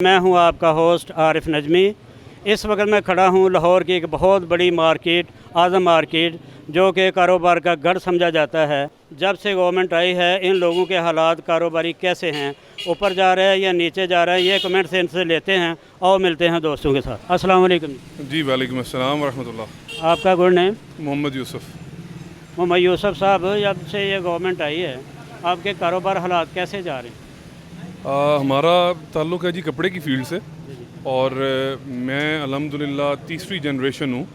मैं हूं आपका होस्ट आरिफ नजमी। इस वक्त मैं खड़ा हूं लाहौर की एक बहुत बड़ी मार्केट आज़म मार्केट, जो कि कारोबार का गढ़ समझा जाता है। जब से गवर्नमेंट आई है इन लोगों के हालात कारोबारी कैसे हैं, ऊपर जा रहे हैं या नीचे जा रहे हैं, ये कमेंट से इनसे लेते हैं और मिलते हैं दोस्तों के साथ। अस्सलाम वालेकुम। जी वालेकुम अस्सलाम वरहमतुल्लाह। आपका गुड नेम? मोहम्मद यूसुफ। मोहम्मद यूसुफ साहब, जब से ये गवर्नमेंट आई है आपके कारोबार हालात कैसे जा रहे हैं? हमारा ताल्लुक़ है जी कपड़े की फ़ील्ड से, और मैं अल्हम्दुलिल्लाह तीसरी जनरेशन हूँ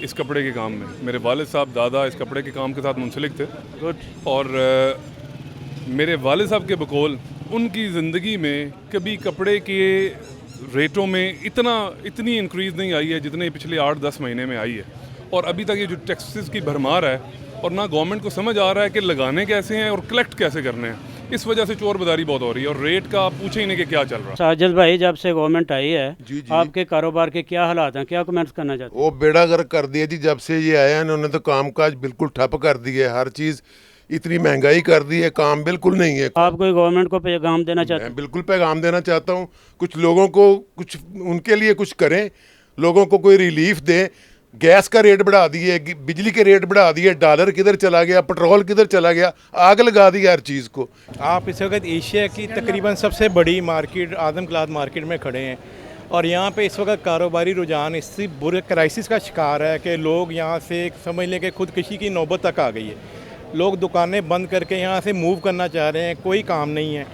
इस कपड़े के काम में। मेरे वालिद साहब दादा इस कपड़े के काम के साथ मुंसलिक थे। गुड। और मेरे वालिद साहब के बकौल उनकी ज़िंदगी में कभी कपड़े के रेटों में इतनी इंक्रीज़ नहीं आई है जितने पिछले 8-10 महीने में आई है। और अभी तक ये जो टैक्सेस की भरमार है, और ना गवर्नमेंट को समझ आ रहा है कि लगाने कैसे हैं और कलेक्ट कैसे करने हैं, इस वजह से चोर बदारी बहुत हो रही है। और रेट का आप पूछे ही नहीं कि क्या चल रहा है। साजिद भाई, जब से गवर्नमेंट आई है जी। आपके कारोबार के क्या हालात हैं, क्या कमेंट्स करना चाहते हैं? वो बेड़ा गर्क कर दिया जी। जब से ये आया इन्होंने तो कामकाज बिल्कुल ठप कर दिए। हर चीज़ इतनी महंगाई कर दी है, काम बिल्कुल नहीं है। आप कोई गवर्नमेंट को पैगाम देना चाहते हैं? मैं बिल्कुल पैगाम देना चाहता हूँ, कुछ लोगों को कुछ उनके लिए कुछ करें, लोगों को कोई रिलीफ दें। गैस का रेट बढ़ा दिए, बिजली के रेट बढ़ा दिए, डॉलर किधर चला गया, पेट्रोल किधर चला गया, आग लगा दी हर चीज़ को। आप इस वक्त एशिया की तकरीबन सबसे बड़ी मार्केट आदम क्लॉथ मार्केट में खड़े हैं, और यहाँ पे इस वक्त कारोबारी रुझान इसी बुरे क्राइसिस का शिकार है कि लोग यहाँ से समझ लें कि खुदकुशी की नौबत तक आ गई है। लोग दुकानें बंद करके यहाँ से मूव करना चाह रहे हैं, कोई काम नहीं है।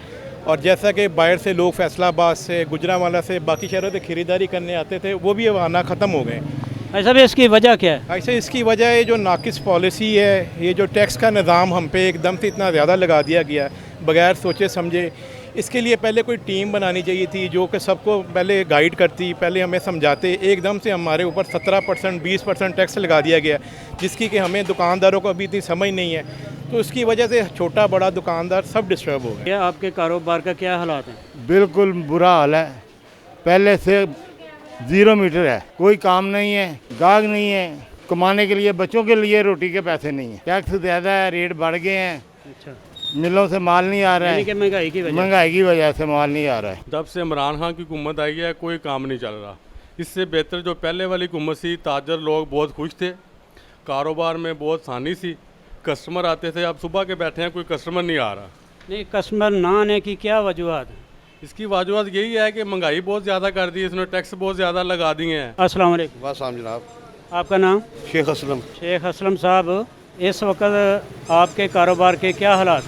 और जैसा कि बाहर से लोग फैसलाबाद से, गुजरांवाला से, बाकी शहरों से ख़रीदारी करने आते थे, वो भी अब आना ख़त्म हो गए। ऐसा भी इसकी वजह क्या है? ऐसे इसकी वजह है जो नाकिस पॉलिसी है, ये जो टैक्स का निज़ाम हम पे एकदम से इतना ज़्यादा लगा दिया गया है बगैर सोचे समझे। इसके लिए पहले कोई टीम बनानी चाहिए थी जो कि सबको पहले गाइड करती, पहले हमें समझाते। एकदम से हमारे ऊपर 17% 20% टैक्स लगा दिया गया, जिसकी कि हमें दुकानदारों को अभी इतनी समझ नहीं है। तो इसकी वजह से छोटा बड़ा दुकानदार सब डिस्टर्ब हो गए। आपके कारोबार का क्या हालात हैं? बिल्कुल बुरा हाल है, पहले से 0 मीटर है, कोई काम नहीं है, गाहक नहीं है, कमाने के लिए बच्चों के लिए रोटी के पैसे नहीं है, टैक्स ज़्यादा है, रेट बढ़ गए हैं। अच्छा, मिलों से माल नहीं आ रहा है, महंगाई की वजह? महंगाई की वजह से माल नहीं आ रहा है। जब से इमरान खान की हुकूमत आई है कोई काम नहीं चल रहा। इससे बेहतर जो पहले वाली हुकूमत थी, ताजर लोग बहुत खुश थे, कारोबार में बहुत आसानी सी, कस्टमर आते थे। अब सुबह के बैठे हैं कोई कस्टमर नहीं आ रहा। नहीं, कस्टमर ना आने की क्या वजूहत है? इसकी वजूहत यही है कि महंगाई बहुत ज़्यादा कर दी है, इसने टैक्स बहुत ज़्यादा लगा दिए हैं। अस्सलाम वालेकुम। वालेकुम जनाब। आपका नाम? शेख असलम। शेख असलम साहब, इस वक्त आपके कारोबार के क्या हालात?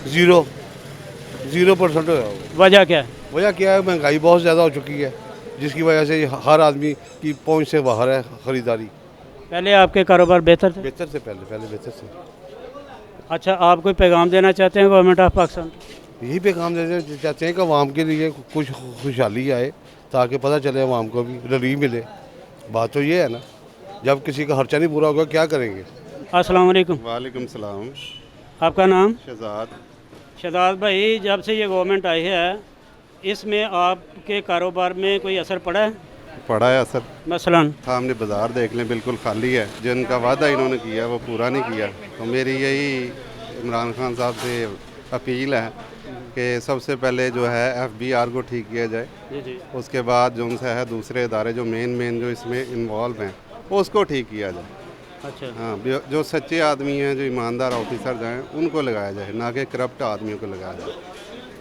0% हो गया। वजह क्या है? वजह क्या है, महंगाई बहुत ज़्यादा हो चुकी है, जिसकी वजह से हर आदमी की पहुंच से बाहर है ख़रीदारी। पहले आपके कारोबार बेहतर थे? बेहतर से पहले बेहतर से। अच्छा, आप कोई पैगाम देना चाहते हैं गवर्नमेंट ऑफ पाकिस्तान? यही पैगाम देना चाहते हैं कि अवाम के लिए कुछ खुशहाली आए, ताकि पता चले अवाम को भी रिलीफ मिले। बात तो ये है ना, जब किसी का खर्चा नहीं पूरा होगा क्या करेंगे। अस्सलाम वालेकुम। वालेकुम सलाम। आपका नाम? शहजाद। शहजाद भाई, जब से ये गवर्नमेंट आई है इसमें आपके कारोबार में कोई असर पड़ा है? पड़ा है असर। मसलन सामने बाज़ार देख लें, बिल्कुल खाली है। जिनका वादा इन्होंने किया वो पूरा नहीं किया। तो मेरी यही इमरान खान साहब से अपील है कि सबसे पहले जो है FBR को ठीक किया जाए। जी। उसके बाद जो उनसे है दूसरे इदारे जो मेन जो इसमें इन्वॉल्व हैं उसको ठीक किया जाए। अच्छा। हाँ, जो सच्चे आदमी हैं, जो ईमानदार ऑफिसर हैं, उनको लगाया जाए, ना कि करप्ट आदमियों को लगाया जाए।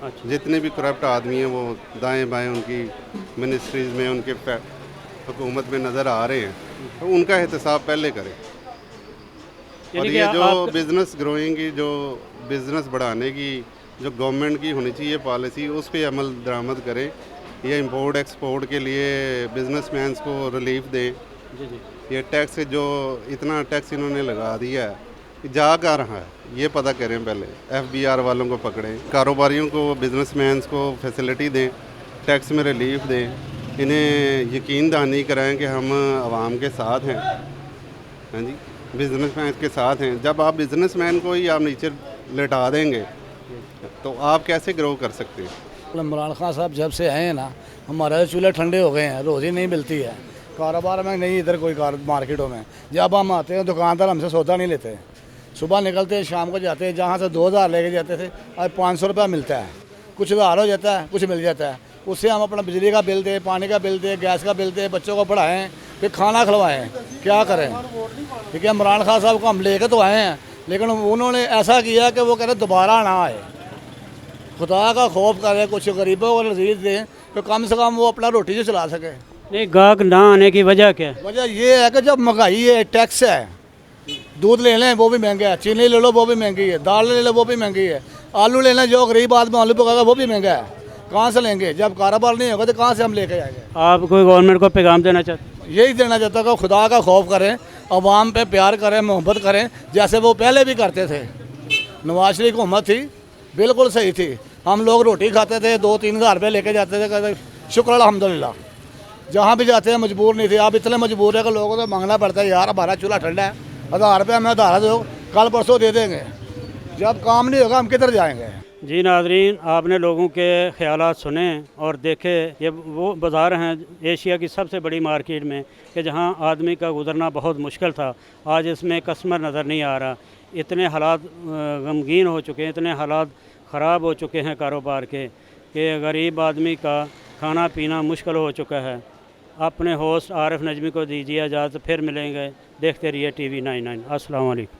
अच्छा। जितने भी करप्ट आदमी हैं वो दाएं बाएं उनकी मिनिस्ट्रीज़ में, उनके हुकूमत में नज़र आ रहे हैं, तो उनका एहतसाब पहले करें। और ये जो बिज़नेस ग्रोइंग की, जो बिज़नेस बढ़ाने की जो गवर्नमेंट की होनी चाहिए पॉलिसी, उस पर अमल दरामद करें। ये इंपोर्ट एक्सपोर्ट के लिए बिजनेसमैन्स को रिलीफ दें। जी। ये टैक्स जो इतना टैक्स इन्होंने लगा दिया है, जा कहाँ रहा है ये पता करें। पहले FBR वालों को पकड़ें, कारोबारियों को, बिजनेसमैन्स को फैसिलिटी दें, टैक्स में रिलीफ दें, इन्हें यकीन दहानी कराएं कि हम आवाम के साथ हैं। हाँ जी, बिजनेसमैन के साथ हैं। जब आप बिजनेसमैन को ही आप नीचे लेटा देंगे तो आप कैसे ग्रो कर सकते हैं? इमरान खान साहब जब से आए हैं ना, हमारे चूल्हे ठंडे हो गए हैं, रोज़ी नहीं मिलती है, कारोबार में नहीं, इधर कोई मार्केटों में जब हम आते हैं दुकानदार हमसे सौदा नहीं लेते। सुबह निकलते हैं, शाम को जाते हैं, जहाँ से 2000 लेके जाते थे आज 500 रुपया मिलता है। कुछ उधार हो जाता है, कुछ मिल जाता है। उससे हम अपना बिजली का बिल दें, पानी का बिल दें, गैस का बिल दें, बच्चों को पढ़ाएं, फिर खाना खिलवाएं, क्या करें? ठीक है, इमरान खान साहब को हम लेकर तो आए हैं, लेकिन उन्होंने ऐसा किया कि वो कह रहे दोबारा ना आए। खुदा का खौफ करें, कुछ गरीबों को नज़ीर दें तो कम से कम वो अपना रोटी जो चला सके। नहीं, गाहक ना आने की वजह क्या है? वजह ये है कि जब महंगाई है, टैक्स है, दूध ले लें वो भी महंगा है, चीनी ले लो वो भी महंगी है, दाल ले लो वो भी महंगी है, आलू ले लें जो गरीब आदमी आलू पकाएगा वो भी महंगा है। कहाँ से लेंगे? जब कारोबार नहीं होगा तो कहाँ से हम लेके जाएंगे? आप कोई गवर्नमेंट को पैगाम देना चाहते हैं? यही देना चाहता कि खुदा का खौफ करें, अवाम पे प्यार करें, मोहब्बत करें, जैसे वो पहले भी करते थे। नवाज शरीफ की हुकूमत थी, बिल्कुल सही थी। हम लोग रोटी खाते थे, 2-3 हज़ार रुपये लेके जाते थे, कहते शुक्र अल्हम्दुलिल्लाह। जहाँ भी जाते हैं मजबूर नहीं थे। अब इतने मजबूर है कि लोगों को मांगना पड़ता है, यार हमारा चूल्हा ठंडा है, 1000 रुपये हमें उधार दो, कल परसों दे देंगे। जब काम नहीं होगा हम किधर जाएंगे? जी नाज़रीन, आपने लोगों के ख़यालात सुने और देखे। ये वो बाज़ार हैं एशिया की सबसे बड़ी मार्केट में कि जहाँ आदमी का गुज़रना बहुत मुश्किल था, आज इसमें कस्टमर नज़र नहीं आ रहा। इतने हालात गमगीन हो चुके हैं, इतने हालात ख़राब हो चुके हैं कारोबार के कि गरीब आदमी का खाना पीना मुश्किल हो चुका है। अपने होस्ट आरिफ नजमी को दीजिए इजाज़त, फिर मिलेंगे। देखते रहिए TV 99। अस्सलाम वालेकुम।